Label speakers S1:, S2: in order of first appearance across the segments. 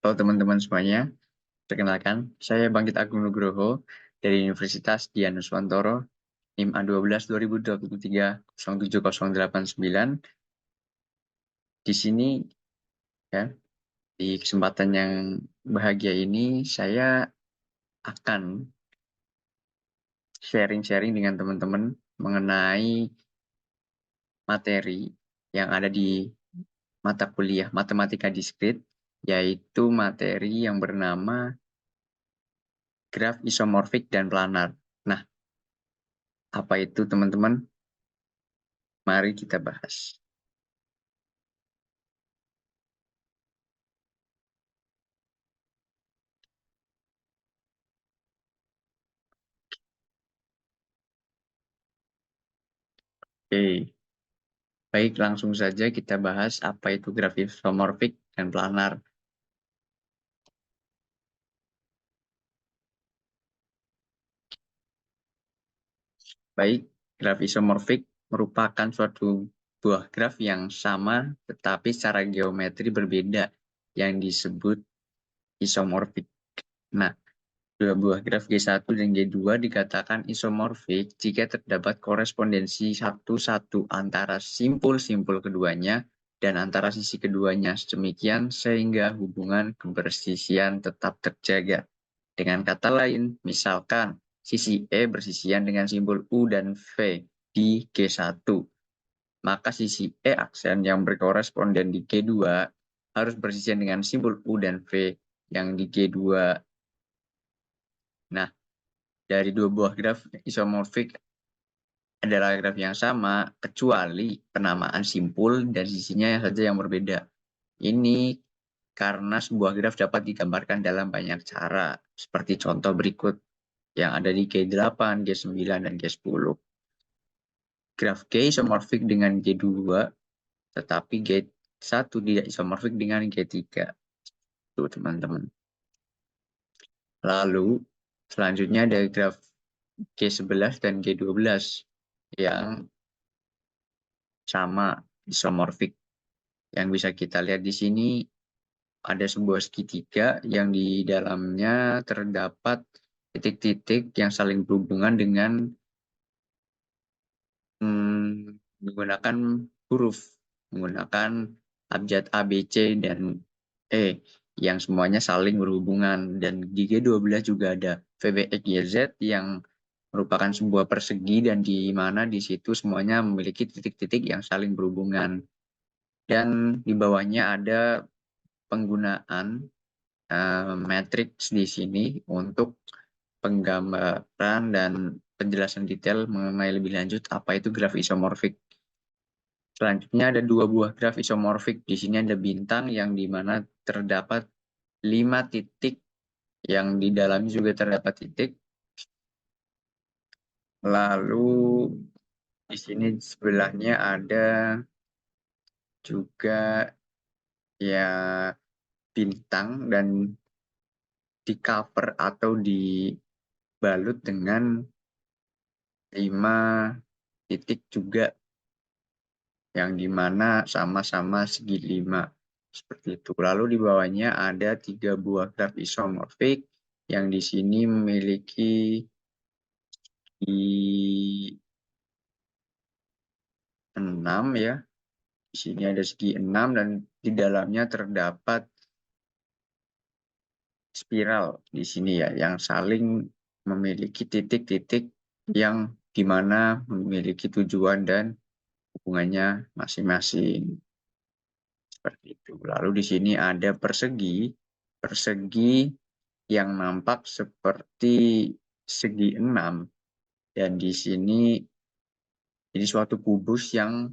S1: Halo teman-teman semuanya, perkenalkan, saya Bangkit Agung Nugroho dari Universitas Dianuswantoro, NIM A12 2023 07089. Di sini, ya, di kesempatan yang bahagia ini, saya akan sharing-sharing dengan teman-teman mengenai materi yang ada di mata kuliah Matematika Diskrit, yaitu materi yang bernama graf isomorfik dan planar. Nah, apa itu teman-teman? Mari kita bahas. Oke, baik langsung saja kita bahas apa itu graf isomorfik dan planar. Baik, graf isomorfik merupakan suatu buah graf yang sama tetapi secara geometri berbeda yang disebut isomorfik. Nah, dua buah graf G1 dan G2 dikatakan isomorfik jika terdapat korespondensi satu-satu antara simpul-simpul keduanya dan antara sisi keduanya sedemikian sehingga hubungan kebersisian tetap terjaga. Dengan kata lain, misalkan sisi E bersisian dengan simbol U dan V di G1, maka sisi E aksen yang berkoresponden di G2 harus bersisian dengan simbol U dan V yang di G2. Nah, dari dua buah graf isomorfik adalah graf yang sama, kecuali penamaan simpul dan sisinya saja yang berbeda. Ini karena sebuah graf dapat digambarkan dalam banyak cara, seperti contoh berikut yang ada di G8, G9, dan G10. Graf G isomorfik dengan G2, tetapi G1 tidak isomorfik dengan G3. Tuh, teman-teman. Lalu, selanjutnya ada graf G11 dan G12 yang sama isomorfik. Yang bisa kita lihat di sini ada sebuah segitiga yang di dalamnya terdapat titik-titik yang saling berhubungan dengan menggunakan huruf, menggunakan abjad A, B, C, dan E yang semuanya saling berhubungan. Dan di G12 juga ada VBX, YZ yang merupakan sebuah persegi dan di mana di situ semuanya memiliki titik-titik yang saling berhubungan. Dan di bawahnya ada penggunaan matriks di sini untuk penggambaran dan penjelasan detail mengenai lebih lanjut apa itu graf isomorfik. Selanjutnya ada dua buah graf isomorfik. Di sini ada bintang yang di mana terdapat 5 titik yang di dalamnya juga terdapat titik. Lalu di sini sebelahnya ada juga ya bintang dan di cover atau dibalut dengan 5 titik juga yang dimana sama-sama segi 5 seperti itu. Lalu di bawahnya ada 3 buah graf isomorfik yang di sini memiliki di 6 ya. Di sini ada segi 6 dan di dalamnya terdapat spiral di sini ya yang saling memiliki titik-titik yang dimana memiliki tujuan dan hubungannya masing-masing. Seperti itu. Lalu di sini ada persegi, persegi yang nampak seperti segi 6. Dan di sini ini suatu kubus yang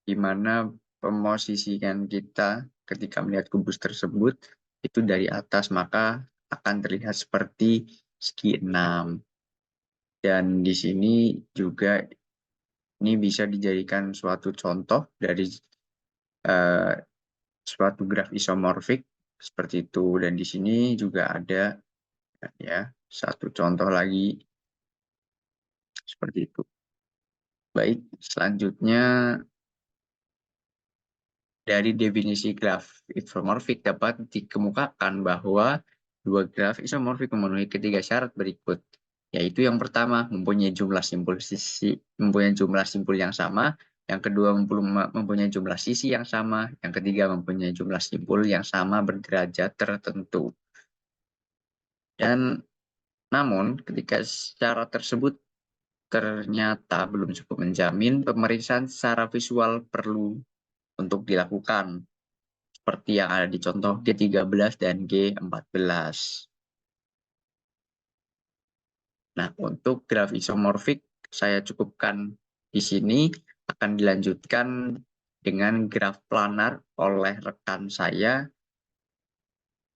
S1: dimana pemosisikan kita ketika melihat kubus tersebut itu dari atas, maka akan terlihat seperti segi 6. Dan di sini juga ini bisa dijadikan suatu contoh dari uh, suatu graf isomorfik seperti itu. Dan di sini juga ada ya satu contoh lagi seperti itu. Baik, selanjutnya Dari definisi graf isomorfik dapat dikemukakan bahwa dua graf isomorfik memenuhi ketiga syarat berikut, yaitu yang pertama mempunyai jumlah simpul yang sama, yang kedua mempunyai jumlah sisi yang sama, yang ketiga mempunyai jumlah simpul yang sama berderajat tertentu. Dan namun ketika syarat tersebut ternyata belum cukup menjamin, pemeriksaan secara visual perlu untuk dilakukan, seperti yang ada di contoh G13 dan G14. Nah, untuk graf isomorfik saya cukupkan di sini, akan dilanjutkan dengan graf planar oleh rekan saya.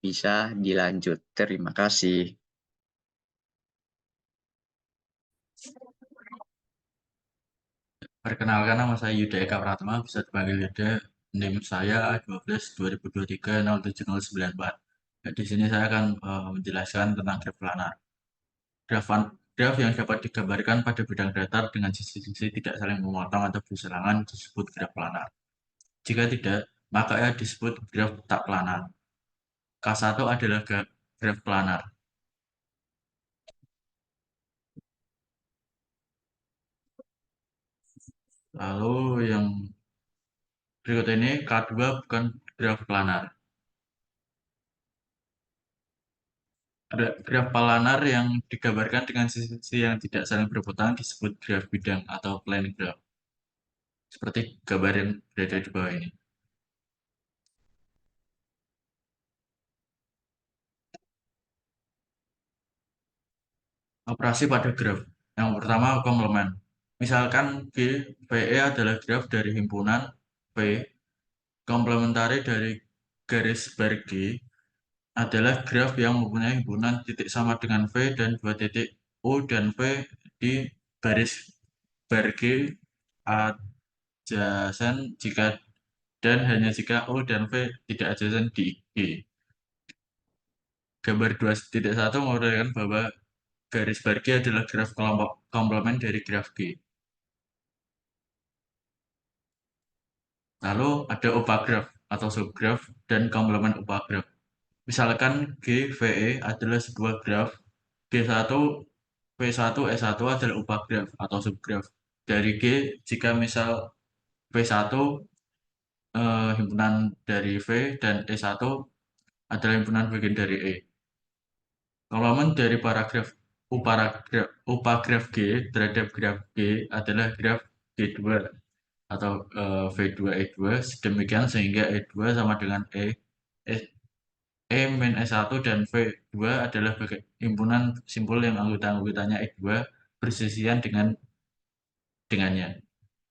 S1: Bisa dilanjut. Terima kasih.
S2: Perkenalkan, nama saya Yuda Eka Pratama, bisa dipanggil Yuda. NIM saya 12 2023 07094. Ya, di sini saya akan menjelaskan tentang graf planar. Graf yang dapat digambarkan pada bidang datar dengan sisi-sisi tidak saling memotong atau berseberangan disebut graf planar. Jika tidak, maka ia disebut graf tak planar. K1 adalah graf planar. Lalu yang berikut ini K2 bukan graf planar. Graf planar yang digambarkan dengan sisi yang tidak saling berputar disebut graf bidang atau plane graph. Seperti gambar yang berada di bawah ini. Operasi pada graf. Yang pertama, komplement. Misalkan G, VE adalah graf dari himpunan V, komplementari dari garis bar G adalah graf yang mempunyai himpunan titik sama dengan V dan dua titik O dan V di garis bar G adjasen jika dan hanya jika O dan V tidak adjasen di G. Gambar 2.1 memperlihatkan bahwa garis bar G adalah graf kelompok komplement dari graf G. Lalu ada upagraf atau subgraf dan komplement upagraf. Misalkan G, VE adalah sebuah graf, G1, V1, E1 adalah upagraf atau subgraf. Dari G, jika misal V1 himpunan dari V dan E1 adalah himpunan bagian dari E. Komplement dari upagraf G terhadap graf G adalah graf G2 atau V2 E2 sedemikian sehingga E2 sama dengan E min E1 dan V2 adalah himpunan simpul yang anggota-anggotanya E2 bersisian dengannya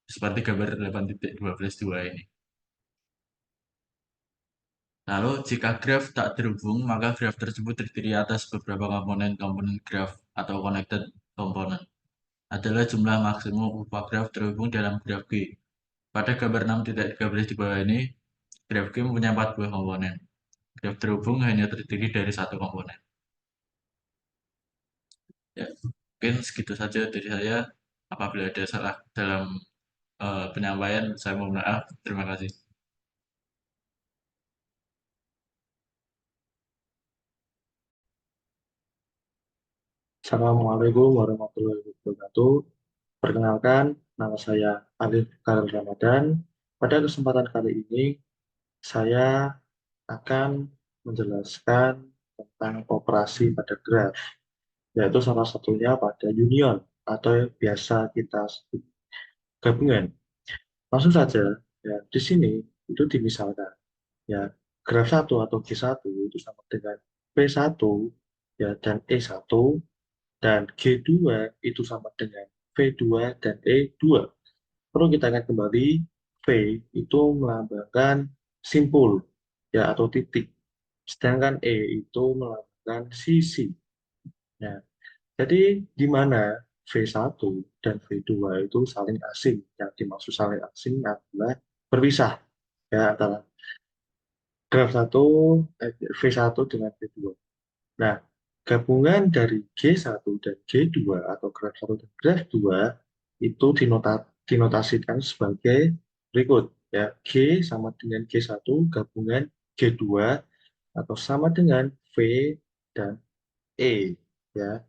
S2: seperti gambar 8.12.2 ini. Lalu jika graf tak terhubung, maka graf tersebut terdiri atas beberapa komponen graf atau connected component. Adalah jumlah maksimum upagraf terhubung dalam graf G. Pada gambar 6.13 di bawah ini, graf G mempunyai 4 buah komponen. Graf terhubung hanya terdiri dari satu komponen. Ya, mungkin segitu saja dari saya. Apabila ada salah dalam penyampaian, saya mohon maaf. Terima kasih.
S3: Assalamualaikum warahmatullahi wabarakatuh. Perkenalkan, nama saya Alif Khalil Ramadan. Pada kesempatan kali ini, saya akan menjelaskan tentang operasi pada graf, yaitu salah satunya pada union atau yang biasa kita sebut gabungan. Langsung saja, ya, di sini itu dimisalkan, ya, graf 1 atau G1 itu sama dengan P1 ya, dan E1, dan G2 itu sama dengan V2 dan E2. Perlu kita ingat kembali, V itu melambangkan simpul ya atau titik, sedangkan E itu melambangkan sisi. Nah, jadi di mana V1 dan V2 itu saling asing. Yang dimaksud saling asing adalah berpisah ya antara graf 1 V1 dengan V2. Nah, gabungan dari G1 dan G2 atau graf 1 dan graf 2 itu dinotasikan sebagai berikut, ya. G sama dengan G1 gabungan G2 atau sama dengan V dan E, ya.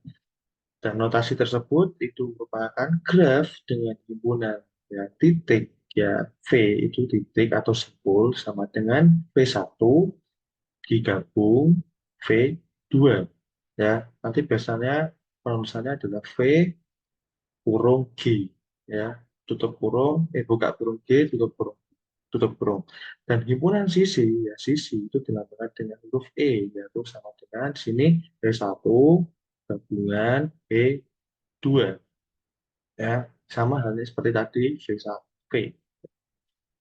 S3: Dan notasi tersebut itu merupakan graf dengan himpunan ya titik ya V itu titik atau simpul sama dengan V1 digabung V2 ya. Nanti biasanya penulisannya adalah V kurung G ya. Tutup kurung, buka kurung G, tutup kurung, tutup kurung. Dan himpunan sisi ya sisi itu dilambangkan dengan huruf E yaitu sama dengan di sini V1 gabungan V2 ya, sama halnya seperti tadi V1 V.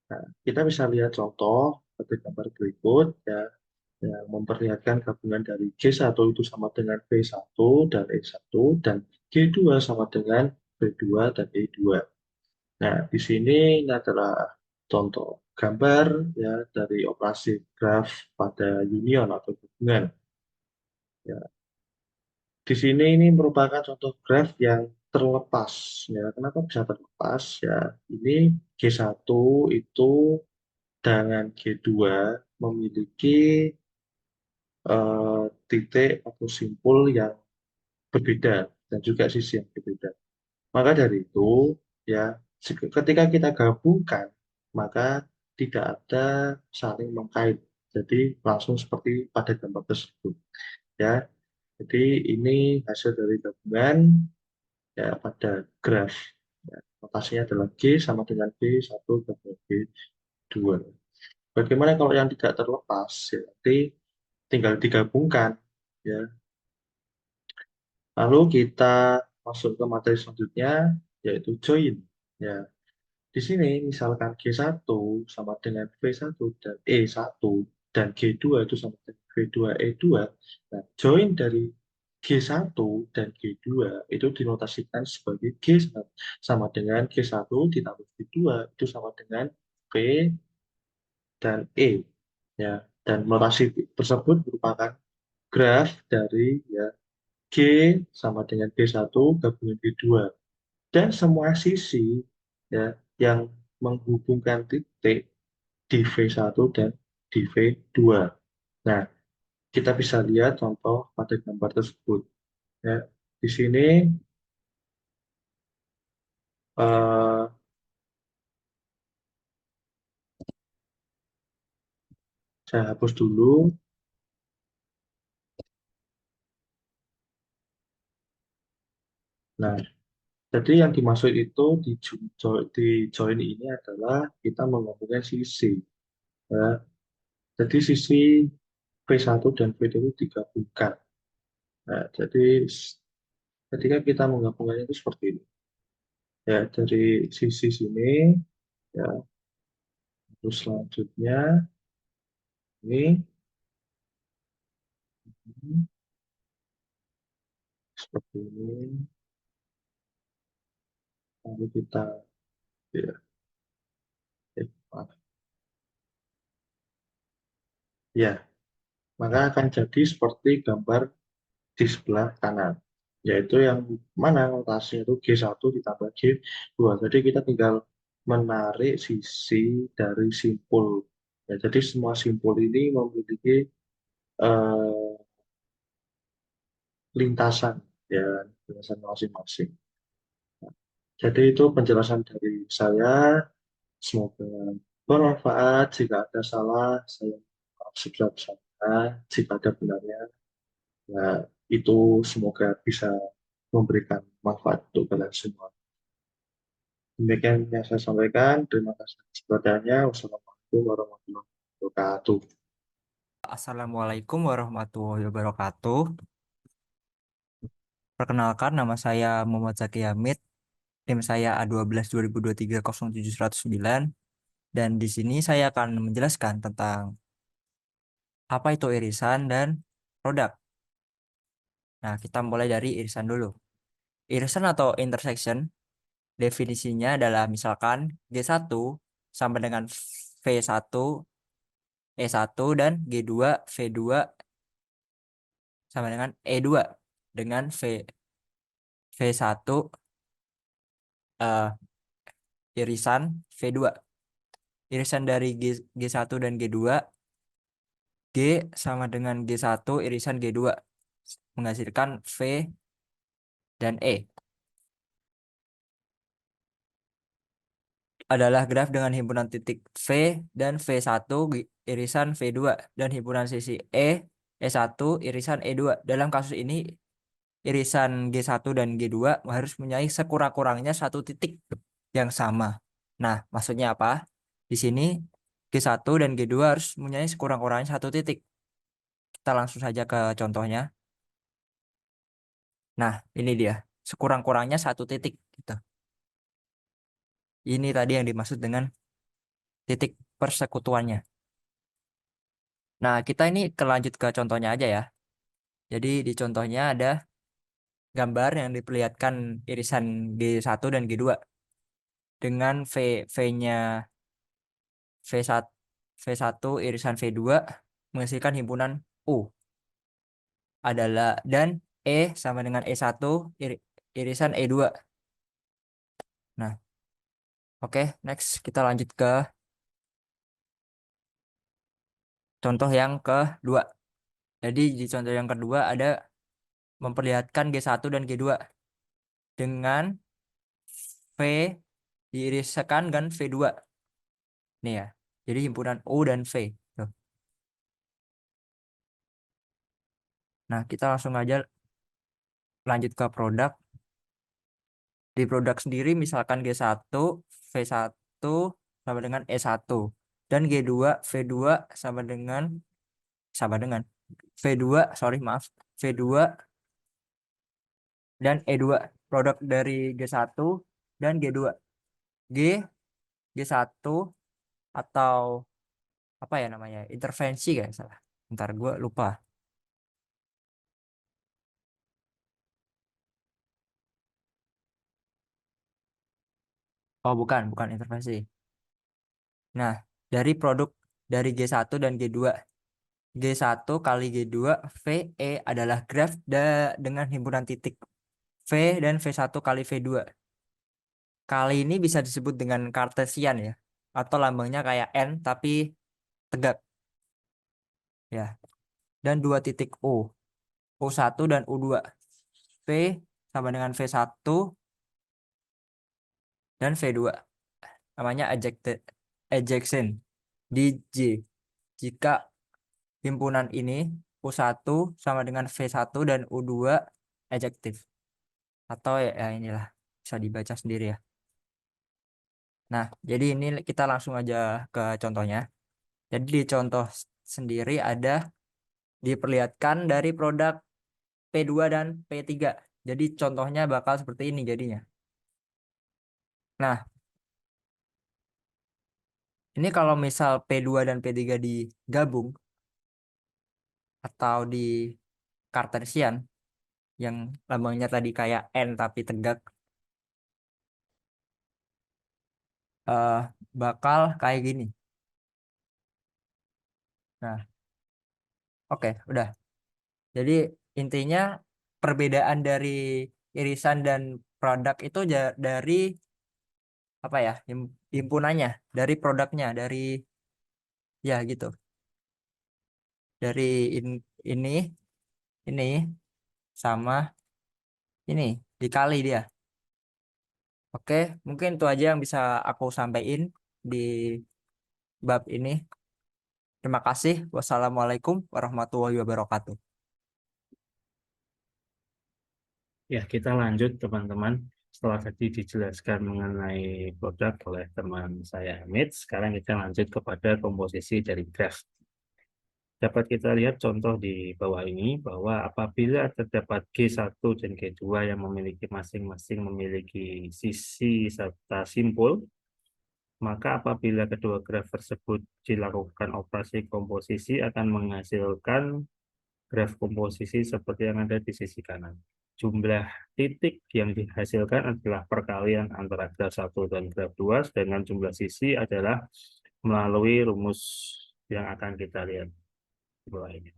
S3: Nah, kita bisa lihat contoh pada gambar berikut ya yang memperlihatkan gabungan dari G1 itu sama dengan V1 dan E1 dan G2 sama dengan V2 dan E2. Nah, di sini ini adalah contoh gambar ya dari operasi graf pada union atau gabungan. Ya, di sini ini merupakan contoh graf yang terlepas. Ya, kenapa bisa terlepas? Ya, ini G1 itu dengan G2 memiliki titik atau simpul yang berbeda dan juga sisi yang berbeda. Maka dari itu, ya, ketika kita gabungkan, maka tidak ada saling mengkait. Jadi langsung seperti pada gambar tersebut. Ya, jadi ini hasil dari gabungan ya pada graf. Ya, notasinya adalah G sama dengan B1 gabungan B2. Bagaimana kalau yang tidak terlepas? Ya, nanti tinggal digabungkan. Ya. Lalu kita masuk ke materi selanjutnya, yaitu join. Ya. Di sini misalkan G1 sama dengan V1 dan E1 dan G2 itu sama dengan V2 E2. Nah, join dari G1 dan G2 itu dinotasikan sebagai G sama dengan G1 ditambah G2 itu sama dengan V dan E. Ya, dan notasi tersebut merupakan graf dari ya G sama dengan G1 gabungan G2 dan semua sisi ya yang menghubungkan titik di V1 dan di V2. Nah, kita bisa lihat contoh pada gambar tersebut. Ya, di sini eh, saya hapus dulu. Nah, jadi yang dimaksud itu di join ini adalah kita menghubungkan sisi. Ya. Jadi sisi V1 dan V2 itu digabungkan. Nah, jadi ketika kita menggabungkannya itu seperti ini. Ya, dari sisi sini, ya, terus selanjutnya ini seperti ini. Lalu kita, ya, maaf. Ya, maka akan jadi seperti gambar di sebelah kanan, yaitu yang mana notasinya itu G1 ditambah G2. Jadi kita tinggal menarik sisi dari simpul. Ya, jadi semua simpul ini memiliki eh, lintasan, ya, lintasan masing-masing. Jadi itu penjelasan dari saya. Semoga bermanfaat. Jika ada salah, saya maaf sebesar-besarnya. Jika ada benarnya, ya itu semoga bisa memberikan manfaat untuk kalian semua. Demikian yang saya sampaikan. Terima kasih atas perhatiannya. Wassalamualaikum warahmatullahi wabarakatuh.
S4: Assalamualaikum warahmatullahi wabarakatuh. Perkenalkan, nama saya Muhammad Zaki Hamid. NIM saya A12 2023 07109. Dan di sini saya akan menjelaskan tentang apa itu irisan dan produk. Nah, kita mulai dari irisan dulu. Irisan atau intersection, definisinya adalah misalkan G1 sama dengan V1, E1, dan G2, V2 sama dengan E2 dengan V1 irisan V2. irisan dari G1 dan G2, G sama dengan G1 irisan G2 menghasilkan V dan E. Adalah graf dengan himpunan titik V dan V1 irisan V2 dan himpunan sisi E1 irisan E2. Dalam kasus ini irisan G1 dan G2 harus mempunyai sekurang-kurangnya satu titik yang sama. Nah, maksudnya apa? Di sini G1 dan G2 harus mempunyai sekurang-kurangnya satu titik. Kita langsung saja ke contohnya. Nah, ini dia. Sekurang-kurangnya satu titik. Gitu. Ini tadi yang dimaksud dengan titik persekutuannya. Nah, kita ini lanjut ke contohnya aja ya. Jadi di contohnya ada gambar yang diperlihatkan irisan G1 dan G2 dengan V-nya V1, V1 irisan V2 menghasilkan himpunan U adalah dan E sama dengan E1 irisan E2. Nah, oke, next kita lanjut ke contoh yang kedua. Jadi di contoh yang kedua ada memperlihatkan G1 dan G2 dengan V diiriskan dengan V2. Nih ya. Jadi himpunan U dan V. Tuh. Nah, kita langsung aja lanjut ke produk. Di produk sendiri misalkan G1, V1 sama dengan E1 dan G2, V2 sama dengan V2, sorry maaf, V2 dan E2. Produk dari G1 dan G2. G1 atau apa ya namanya? Intervensi kayak salah. Ntar gue lupa. Oh, bukan intervensi. Nah, dari produk dari G1 dan G2. G1 kali G2 VE adalah graf dengan himpunan titik V dan V1 kali V2. Kali ini bisa disebut dengan Cartesian ya. Atau lambangnya kayak N tapi tegak. Ya. Dan dua titik U. U1 dan U2. V sama dengan V1 dan V2. Namanya adjacent di J. Jika himpunan ini U1 sama dengan V1 dan U2 adjektif. Atau ya inilah bisa dibaca sendiri ya. Nah, jadi ini kita langsung aja ke contohnya. Jadi di contoh sendiri ada diperlihatkan dari produk P2 dan P3. Jadi contohnya bakal seperti ini jadinya. Nah, ini kalau misal P2 dan P3 digabung atau di Cartesian yang lambangnya tadi kayak N tapi tegak, eh, bakal kayak gini. Nah, oke, udah. Jadi intinya perbedaan dari irisan dan produk itu dari apa ya? Himpunannya, dari produknya, dari ya gitu. Dari ini ini sama ini dikali dia. Oke, mungkin itu aja yang bisa aku sampaikan di bab ini. Terima kasih. Wassalamualaikum warahmatullahi wabarakatuh.
S5: Ya, kita lanjut teman-teman. Setelah tadi dijelaskan mengenai produk oleh teman saya Hamid, sekarang kita lanjut kepada komposisi dari graf. Dapat kita lihat contoh di bawah ini bahwa apabila terdapat G1 dan G2 yang memiliki masing-masing memiliki sisi serta simpul, maka apabila kedua graf tersebut dilakukan operasi komposisi akan menghasilkan graf komposisi seperti yang ada di sisi kanan. Jumlah titik yang dihasilkan adalah perkalian antara graf 1 dan graf 2, dengan jumlah sisi adalah melalui rumus yang akan kita lihat di bawah ini.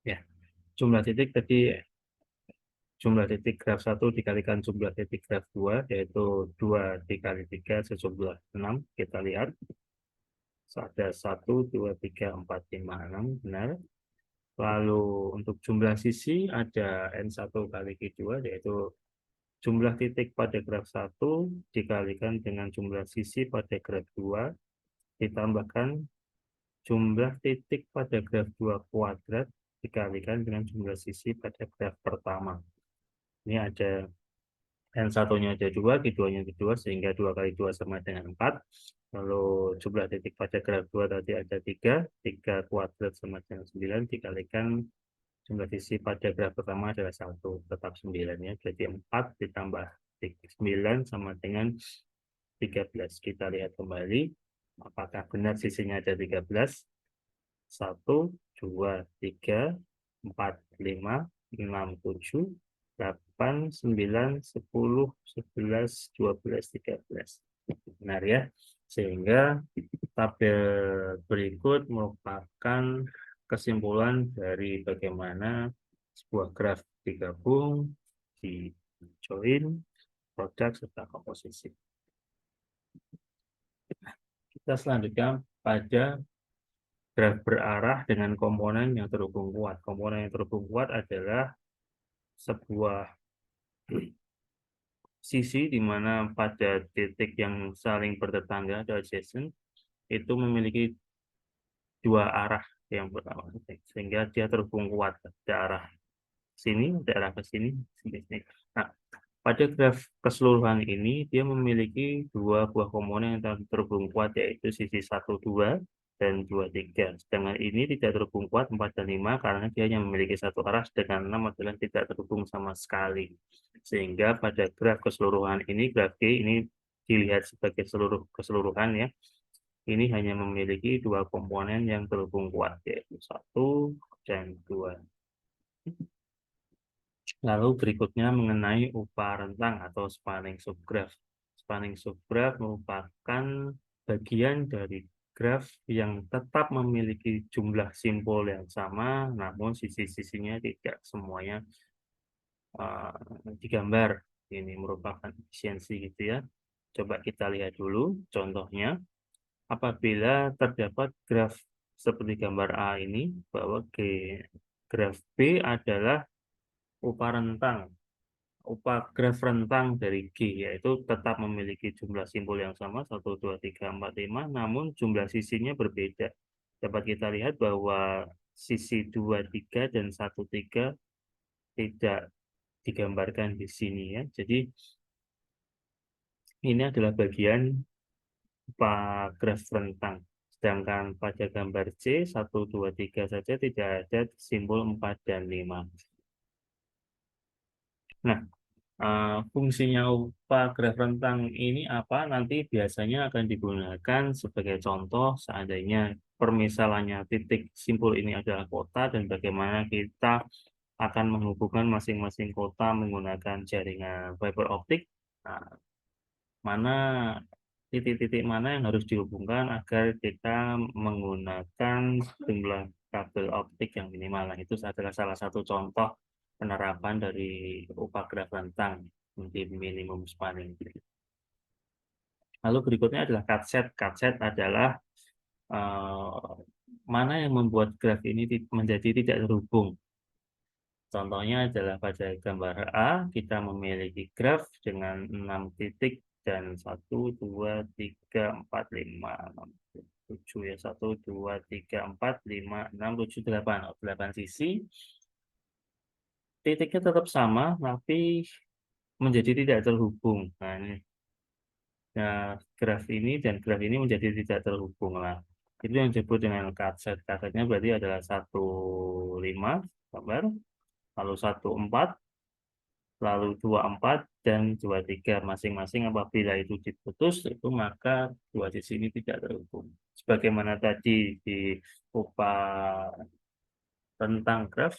S5: Ya, jumlah titik tadi jumlah titik graf 1 dikalikan jumlah titik graf 2, yaitu 2 dikali 3 sejumlah 6. Kita lihat. Ada 1, 2, 3, 4, 5, 6, benar. Lalu untuk jumlah sisi ada N1 kali Q2, yaitu jumlah titik pada graf 1 dikalikan dengan jumlah sisi pada graf 2, ditambahkan jumlah titik pada graf 2 kuadrat dikalikan dengan jumlah sisi pada graf pertama. Ini ada N1-nya ada 2, Q2-nya ada 2, sehingga 2 kali 2 sama dengan 4. Lalu jumlah titik pada graf 2 tadi ada 3, 3 kuadrat sama dengan 9, dikalikan jumlah sisi pada graf pertama adalah 1, tetap 9 ya. Jadi 4 ditambah 9 sama dengan 13. Kita lihat kembali, apakah benar sisinya ada 13? 1, 2, 3, 4, 5, 6, 7, 8, 9, 10, 11, 12, 13. Benar ya. Sehingga tabel berikut merupakan kesimpulan dari bagaimana sebuah graf digabung, di join, produk, serta komposisi. Kita selanjutnya pada graf berarah dengan komponen yang terhubung kuat. Komponen yang terhubung kuat adalah sebuah sisi di mana pada titik yang saling bertetangga atau adjacent itu memiliki dua arah yang pertama, sehingga dia terhubung kuat ke arah sini, daerah ke sini, sini. Nah, pada graf keseluruhan ini dia memiliki dua buah komponen yang terhubung kuat, yaitu sisi 1, 2 dan 2, 3. Sedangkan ini tidak terhubung kuat 4 dan 5 karena dia hanya memiliki satu arah, sedangkan 6 adalah tidak terhubung sama sekali. Sehingga pada graf keseluruhan ini, graf G ini dilihat sebagai keseluruhan ya. Ini hanya memiliki dua komponen yang terhubung kuat, yaitu 1 dan 2. Lalu berikutnya mengenai upah rentang atau spanning subgraph. Spanning subgraph merupakan bagian dari graf yang tetap memiliki jumlah simpul yang sama, namun sisi-sisinya tidak semuanya digambar. Ini merupakan efisiensi gitu ya. Coba kita lihat dulu contohnya. Apabila terdapat graf seperti gambar A ini, bahwa graf B adalah upah rentang, upah graf rentang dari G, yaitu tetap memiliki jumlah simpul yang sama, 1, 2, 3, 4, 5, namun jumlah sisinya berbeda. Dapat kita lihat bahwa sisi 2, 3, dan 1, 3 tidak digambarkan di sini ya. Jadi ini adalah bagian upah graf rentang. Sedangkan pada gambar C, 1, 2, 3 saja tidak ada simbol 4 dan 5. Nah, fungsinya upah graf rentang ini apa? Nanti biasanya akan digunakan sebagai contoh seandainya permisalannya titik simpul ini adalah kota dan bagaimana kita akan menghubungkan masing-masing kota menggunakan jaringan fiber optik. Nah, mana titik-titik mana yang harus dihubungkan agar kita menggunakan jumlah kabel optik yang minimal. Nah, itu adalah salah satu contoh penerapan dari upah graf rentang di minimum spanning. Lalu berikutnya adalah cut set. Cut set adalah mana yang membuat graf ini menjadi tidak terhubung. Contohnya adalah pada gambar A, kita memiliki graf dengan 6 titik dan 1, 2, 3, 4, 5, 6, 7 ya. 1, 2, 3, 4, 5, 6, 7, 8. 8 sisi. Titiknya tetap sama, tapi menjadi tidak terhubung. Nah, ini. Nah, graf ini dan graf ini menjadi tidak terhubung lah. Itu yang disebut dengan cut set. Cut setnya berarti adalah 1, 5, gambar, lalu 1, 4, lalu 2, 4, dan 2, 3. Masing-masing apabila itu diputus, itu maka dua sisi ini tidak terhubung. Sebagaimana tadi di upah rentang graf,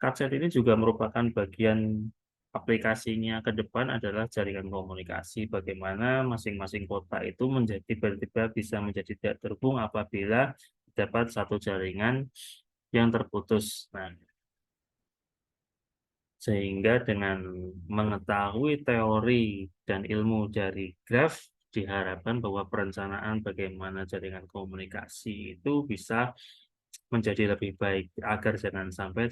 S5: cut set ini juga merupakan bagian aplikasinya ke depan adalah jaringan komunikasi. Bagaimana masing-masing kota itu tiba-tiba bisa menjadi tidak terhubung apabila dapat satu jaringan yang terputus. Nah, Sehingga dengan mengetahui teori dan ilmu dari graf, diharapkan bahwa perencanaan bagaimana jaringan komunikasi itu bisa menjadi lebih baik agar jangan sampai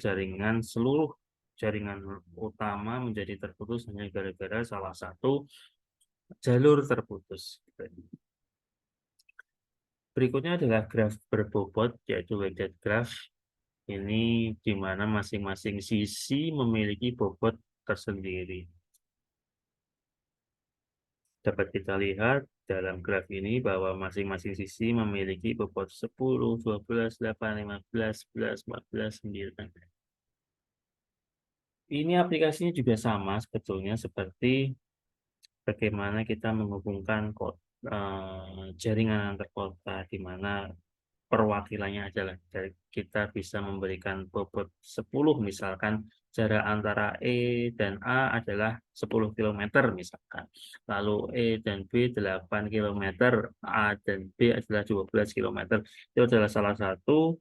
S5: seluruh jaringan utama menjadi terputus hanya gara-gara salah satu jalur terputus. Berikutnya adalah graf berbobot, yaitu weighted graph. Ini di mana masing-masing sisi memiliki bobot tersendiri. Dapat kita lihat dalam graf ini bahwa masing-masing sisi memiliki bobot 10, 12, 8, 15, 11, 14, 9. Ini aplikasinya juga sama sebetulnya seperti bagaimana kita menghubungkan jaringan antar kota, di mana perwakilannya adalah kita bisa memberikan bobot 10, misalkan jarak antara E dan A adalah 10 km misalkan. Lalu E dan B 8 km, A dan B adalah 12 km. Itu adalah salah satu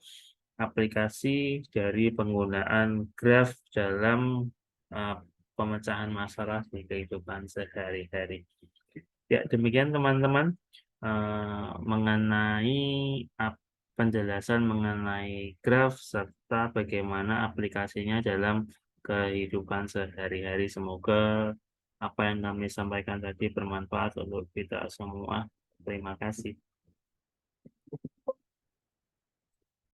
S5: aplikasi dari penggunaan graf dalam pemecahan masalah di kehidupan sehari-hari. Ya, demikian teman-teman mengenai penjelasan mengenai graf serta bagaimana aplikasinya dalam kehidupan sehari-hari. Semoga apa yang kami sampaikan tadi bermanfaat untuk kita semua. Terima kasih.